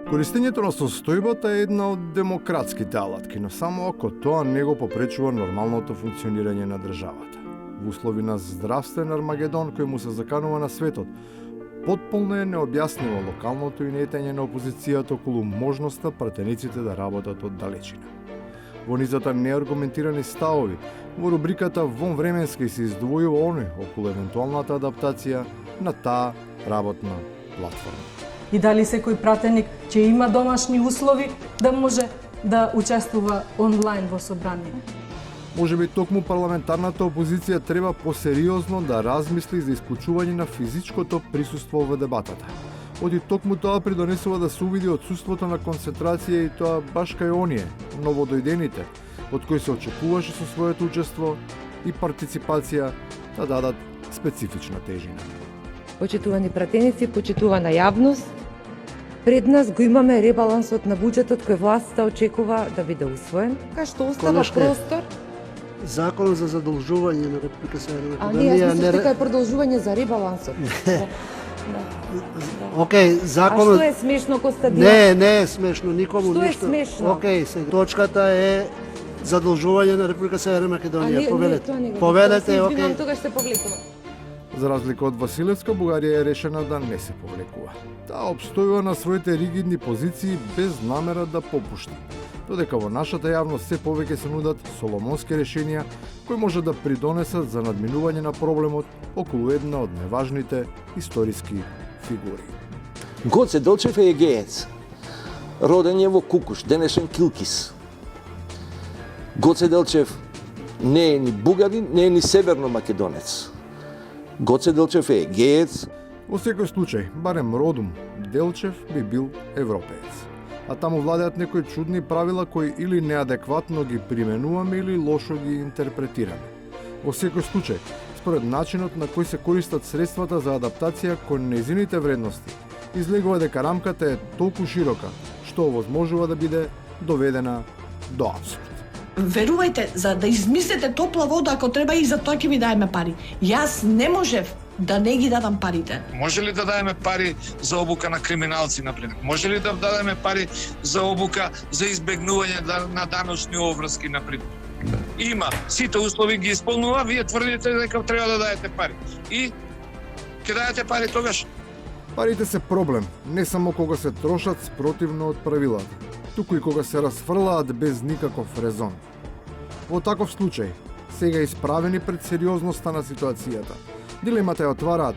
Користењето на состојбата е една од демократските алатки, но само ако тоа не го попречува нормалното функционирање на државата. Во услови на здравствен армагедон кој му се заканува на светот, потполно е необјаснимо локалното инетење на опозицијата околу можноста пратениците да работат од далечина. Во низата неаргументирани ставови, во рубриката вонвременски се издвојува оној околу евентуалната адаптација на таа работна платформа. И дали секој пратеник ќе има домашни услови да може да учествува онлайн во собрание. Можеби токму парламентарната опозиција треба посериозно да размисли за исклучување на физичкото присуство во дебатата. Оди токму тоа придонесува да се увиди отсуството на концентрација и тоа баш кај оние, новодојдените, од кои се очекуваше со своето учество и партиципација да дадат специфична тежина. Почитувани пратеници, почитувана јавност, пред нас го имаме ребалансот на буџетот кој властта очекува да биде усвоен, кај што остава простор. Законот за задолжување на Република Северна А Македонија. ние мислам дека е продолжување за ребалансот. Океј, законот. А што е смешно, Костадин? Не е смешно, никому Што е ништо. смешно? Океј, сега точката е задолжување на Република Северна Македонија. Повелете. Повелете, океј. Тогаш се повлекува. За разлика од Василевска, Бугарија е решена да не се повлекува. Таа обстојува на своите ригидни позиции без намера да попушти. Додека во нашата јавност се повеќе се нудат соломонски решенија кои може да придонесат за надминување на проблемот околу една од најважните историски фигури. Гоце Делчев е егеец. Роден е во Кукуш, денешен Килкис. Гоце Делчев не е ни бугарин, не е ни северно-македонец. Гоце Делчев е егеец. Во секој случај, барем родум, Делчев би бил европеец. А таму владеат некои чудни правила кои или неадекватно ги применуваме или лошо ги интерпретираме. Во секој случај, според начинот на кој се користат средствата за адаптација кон нејзините вредности, излегува дека рамката е толку широка, што овозможува да биде доведена до апсурд. Верувајте, за да измислите топла вода, ако треба и за тоа ќе ви даеме пари. Јас не можев да не ги дадам парите. Може ли да дадеме пари за обука на криминалци, например? Може ли да дадеме пари за обука за избегнување на даночни обврски, например? Има, сите услови ги исполнува, вие тврдите дека треба да дадете пари. И ќе дадете пари тогаш. Парите се проблем, не само кога се трошат спротивно од правилата, туку и кога се расфрлаат без никаков резон. Во таков случај, сега исправени пред сериозноста на ситуацијата, дилемата ја отвараат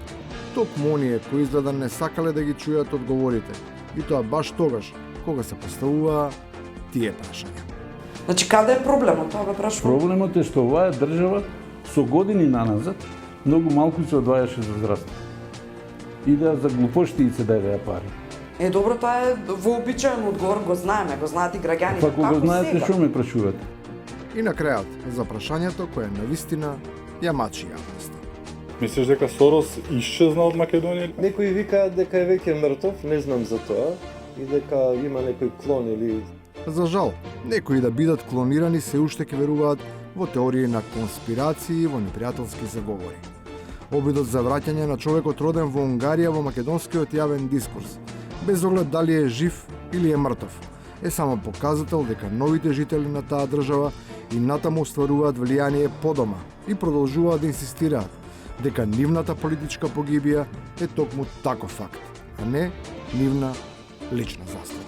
токму оние кои изгледа не сакале да ги чујат одговорите, и тоа баш тогаш, кога се поставува тие прашања. Значи, каде е проблемот? Тоа го прашувам. Проблемот е што оваа држава со години наназад многу малку се одвајаше за здравство. И да за глупошти се даде пари. Добро, тоа е вообичаен одговор, го знаеме, го знаат и граѓаните. Па кога го знаете, што ме прашувате? И на крајот, за прашањето кое навистина ја мачи јавноста. Мислиш дека Сорос исчезна од Македонија? Некои викаат дека е веќе мртов, не знам за тоа, и дека има некој клон или... За жал, некои да бидат клонирани се уште ќе веруваат во теории на конспирации и во непријателски заговори. Обидот за враќање на човекот роден во Унгарија во македонскиот јавен дискурс, без оглед дали е жив или е мртов, е само показател дека новите жители на таа држава и натаму остваруваат влијание подома и продолжуваат да инсистираат дека нивната политичка погибија е токму таков факт, а не нивна лична заслуга.